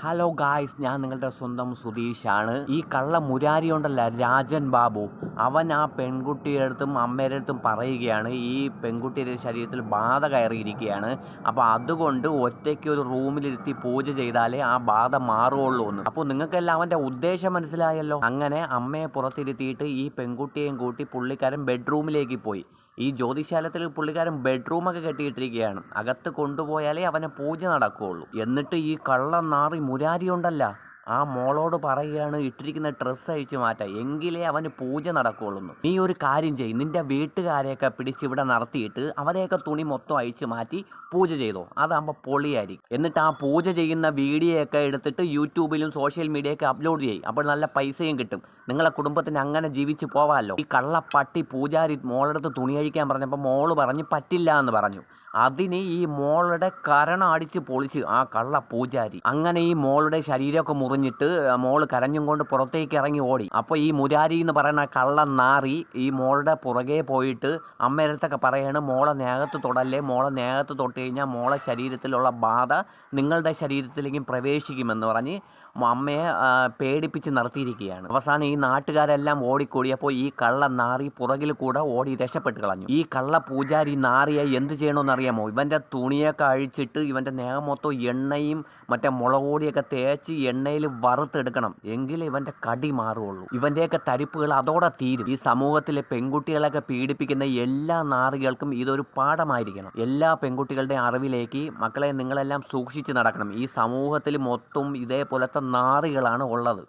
Hello guys, ഞാൻ നിങ്ങളുടെ സ്വന്തം സുധീഷാണ്. ഈ കള്ള മുരാരി ഉണ്ടല്ല, രാജൻ ബാബു, അവൻ ആ പെൺകുട്ടിയുടെ അടുത്തും അമ്മയുടെ അടുത്തും പറയുകയാണ് ഈ പെൺകുട്ടിയുടെ ശരീരത്തിൽ ബാധ കയറിയിരിക്കുകയാണ്. അപ്പോൾ അതുകൊണ്ട് ഒറ്റയ്ക്ക് ഒരു റൂമിലിരുത്തി പൂജ ചെയ്താലേ ആ ബാധ മാറുകയുള്ളൂ എന്ന്. അപ്പോൾ നിങ്ങൾക്കെല്ലാം അവൻ്റെ ഉദ്ദേശം മനസ്സിലായല്ലോ. അങ്ങനെ അമ്മയെ പുറത്തിരുത്തിയിട്ട് ഈ പെൺകുട്ടിയെയും കൂട്ടി പുള്ളിക്കാരൻ ബെഡ്റൂമിലേക്ക് പോയി. ഈ ജ്യോതിശാലത്തിൽ പുള്ളിക്കാരൻ ബെഡ്റൂമൊക്കെ കെട്ടിയിട്ടിരിക്കുകയാണ്. അകത്ത് കൊണ്ടുപോയാലേ അവനെ പൂജ നടക്കുകയുള്ളൂ. എന്നിട്ട് ഈ കള്ള നാറി മുരാരി ഉണ്ടല്ല, ആ മോളോട് പറയുകയാണ് ഇട്ടിരിക്കുന്ന ഡ്രസ്സ് അഴിച്ച് മാറ്റാം, എങ്കിലേ അവന് പൂജ നടക്കുകയുള്ളൂ. നീ ഒരു കാര്യം ചെയ്യും, നിന്റെ വീട്ടുകാരെയൊക്കെ പിടിച്ച് ഇവിടെ നടത്തിയിട്ട് അവരെയൊക്കെ തുണി മൊത്തം അഴിച്ച് മാറ്റി പൂജ ചെയ്തോ, അതാകുമ്പോൾ പൊളിയായിരിക്കും. എന്നിട്ട് ആ പൂജ ചെയ്യുന്ന വീഡിയോ ഒക്കെ എടുത്തിട്ട് യൂട്യൂബിലും സോഷ്യൽ മീഡിയയൊക്കെ അപ്ലോഡ് ചെയ്യും. അപ്പോൾ നല്ല പൈസയും കിട്ടും. നിങ്ങളെ കുടുംബത്തിന് അങ്ങനെ ജീവിച്ച് പോവാമല്ലോ. ഈ കള്ളപ്പട്ടി പൂജാരി മോളെടുത്ത് തുണി അഴിക്കാൻ പറഞ്ഞപ്പോൾ മോള് പറഞ്ഞ് പറ്റില്ല എന്ന് പറഞ്ഞു. അതിന് ഈ മോളുടെ കരണം അടിച്ച് പൊളിച്ച് ആ കള്ള പൂജാരി. അങ്ങനെ ഈ മോളുടെ ശരീരമൊക്കെ മുറിഞ്ഞിട്ട് മോള് കരഞ്ഞും കൊണ്ട് പുറത്തേക്ക് ഇറങ്ങി ഓടി. അപ്പോൾ ഈ മുരാരി എന്ന് പറയുന്ന കള്ള നാറി ഈ മോളുടെ പുറകെ പോയിട്ട് അമ്മയുടെ അടുത്തൊക്കെ പറയാണ്, മോളെ നേകത്ത് തൊടല്ലേ, മോളെ നേകത്ത് തൊട്ട് കഴിഞ്ഞാൽ മോളെ ശരീരത്തിലുള്ള ബാധ നിങ്ങളുടെ ശരീരത്തിലേക്കും പ്രവേശിക്കുമെന്ന് പറഞ്ഞ് അമ്മയെ പേടിപ്പിച്ച് നിർത്തിയിരിക്കുകയാണ്. അവസാനം ഈ നാട്ടുകാരെല്ലാം ഓടിക്കൂടിയപ്പോൾ ഈ കള്ള നാറി പുറകിൽ കൂടെ ഓടി രക്ഷപ്പെട്ട് കളഞ്ഞു. ഈ കള്ള പൂജാരി നാറിയെ എന്ത് ചെയ്യണമെന്ന് അറിയാമോ? ഇവൻ്റെ തുണിയൊക്കെ അഴിച്ചിട്ട് ഇവൻ്റെ നേഹം മൊത്തം എണ്ണയും മറ്റേ മുളക് പൊടിയൊക്കെ തേച്ച് എണ്ണയിൽ വറുത്തെടുക്കണം, എങ്കിലേ ഇവൻ്റെ കടി മാറുകയുള്ളൂ. ഇവൻ്റെയൊക്കെ തരിപ്പുകൾ അതോടെ തീരും. ഈ സമൂഹത്തിലെ പെൺകുട്ടികളൊക്കെ പീഡിപ്പിക്കുന്ന എല്ലാ നാറികൾക്കും ഇതൊരു പാഠമായിരിക്കണം. എല്ലാ പെൺകുട്ടികളുടെ അറിവിലേക്ക് മക്കളെ നിങ്ങളെല്ലാം സൂക്ഷിച്ച് നടക്കണം. ഈ സമൂഹത്തിൽ മൊത്തം ഇതേപോലത്തെ നാറികളാണ് ഉള്ളത്.